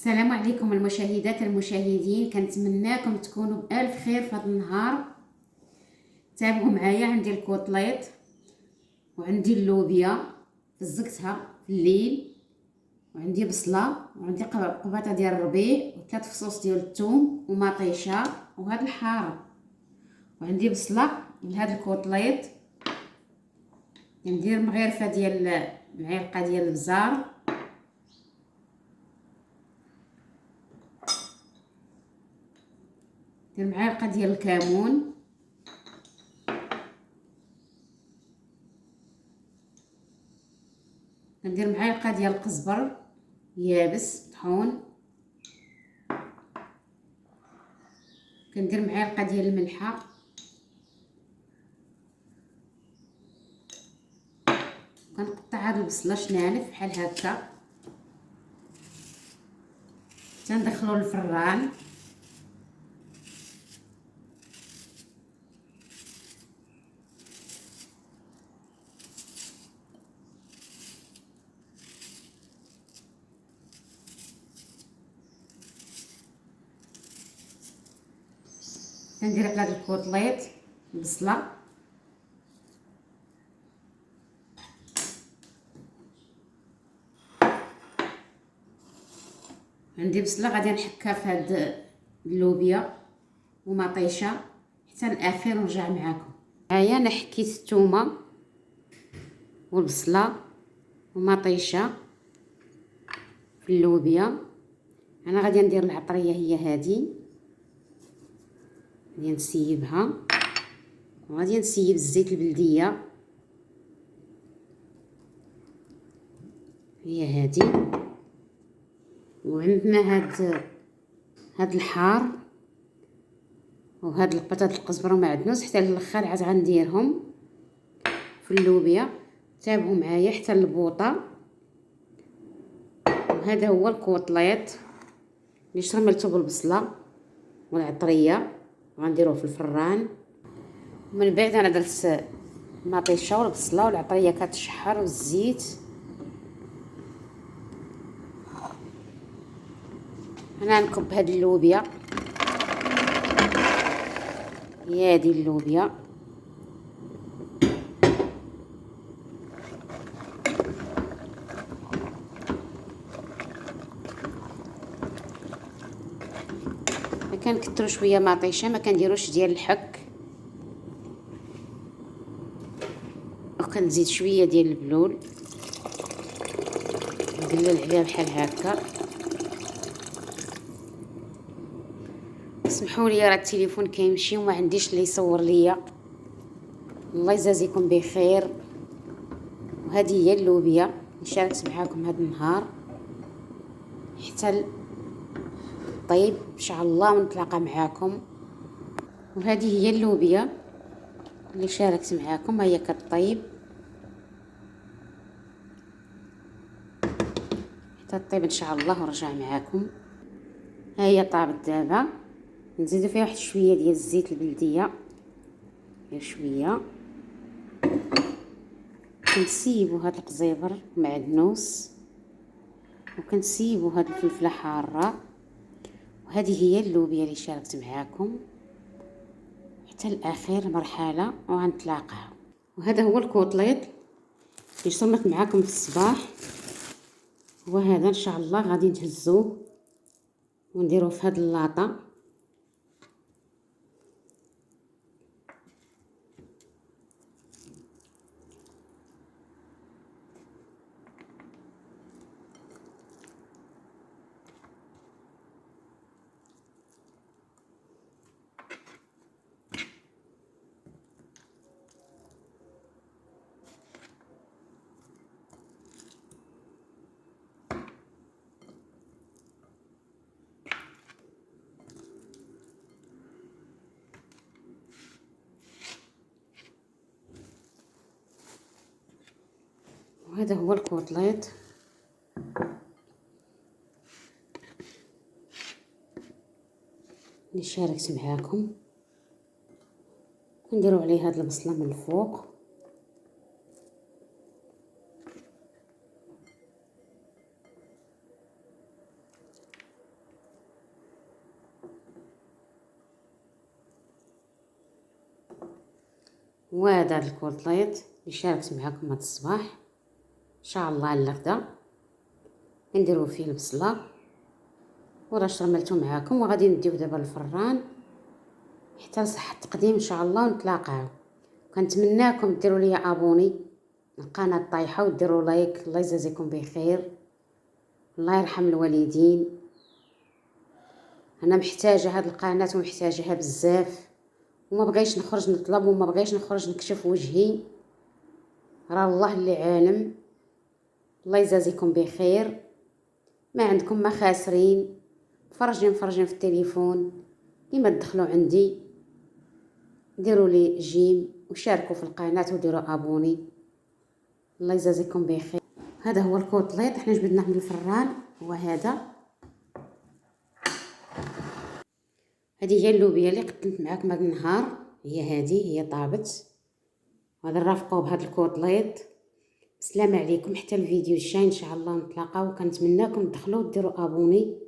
السلام عليكم المشاهدات المشاهدين، كنتمناكم تكونوا بألف خير في هذا النهار. تابعوا معايا. عندي الكوطليط وعندي اللوبيا فزقتها في الليل، وعندي بصله، وعندي قباطه ديال الربيع، وثلاث فصوص ديال الثوم ومطيشه وهاد الحاره، وعندي بصله لهاد الكوطليط. ندير مغرفه ديال معلقه ديال البزار، ندير معلقه ديال الكمون، ندير معلقه ديال القزبر يابس طحون، كندير معلقه ديال الملحه، كنقطع هاد البصله شنانف بحال هكا، تندخلو للفران. كندير على هاد الكوطليط البصله، عندي بصله غادي نحكها في هاد اللوبيا ومطيشه حتى الاخير ونرجع معاكم. هيا انا حكيت الثومه والبصله ومطيشه في اللوبيا. انا غادي ندير العطريه هي هذه، غادي نسيبها وغادي نسيب الزيت البلديه هي هذه، وعندنا هاد الحار وهاد البطاط القزبر ومعدنوس حتى للاخر عاد غنديرهم في اللوبيا. تابعوا معايا حتى البوطه. وهذا هو الكوطليط اللي شرملته بالبصله والعطريه، غنديروه في الفران. من بعد انا درت المطيشه والبصله والعطريه كتشحر والزيت. انا نكب هاد اللوبيا، هي هادي اللوبيا، كنكثروا شويه مطيشه، ما كنديروش ديال الحك، وكنزيد شويه ديال البلول ندلل عليها بحال هكا. اسمحوا لي راه التليفون كيمشي وما عنديش اللي يصور ليا. الله يجازيكم بخير. وهذه هي اللوبيا اللي شاركت معاكم هذا النهار حتى طيب ان شاء الله، ونتلاقى معاكم. وهذه هي اللوبيا اللي شاركت معاكم، هي كطيب حتى طيب ان شاء الله ونرجع معاكم. ها هي طابت دابا، نزيدو فيها واحد شويه ديال الزيت البلديه، غير شويه. كنسيبو هاد القزيبر معدنوس، وكنسيبو هاد الفلفله حاره. وهذه هي اللوبيا اللي شاركت معاكم حتى الاخير مرحله وغنتلاقاو. وهذا هو الكوطليط اللي صمت معاكم في الصباح، وهذا ان شاء الله غادي نهزوه ونديروه في هاد اللاطه. وهذا هو الكوطليط اللي شاركت معاكم. نديرو عليه هاد البصله من الفوق، وهذا الكوتليط اللي شاركت معكم هذا الصباح ان شاء الله الغدا نديرو فيه البصله وراه رملته معاكم، وغادي نديو دابا الفران حتى لصح التقديم ان شاء الله ونتلاقاو. كنتمناكم ديروا لي ابوني القناه طايحه وديروا لايك. الله يجازيكم بخير، الله يرحم الوالدين. انا محتاجه هاد القناه ومحتاجها بزاف، وما بغيش نخرج نطلب وما بغيش نخرج نكشف وجهي، راه الله اللي عالم. الله يجازيكم بخير. ما عندكم ما خاسرين، فرجين في التليفون كيما تدخلوا عندي ديروا لي جيم وشاركوا في القناه وديروا ابوني. الله يجازيكم بخير. هذا هو الكوتليط احنا جبدناه من الفران. وهذا هذه هي اللوبيا اللي قدمت معكم هذا النهار، هي طابت. وهذا نرافقوه بهذا الكوتليط. السلام عليكم، حتى الفيديو الجاي ان شاء الله نتلاقاو. كنتمناكم تدخلوا وديروا ابوني.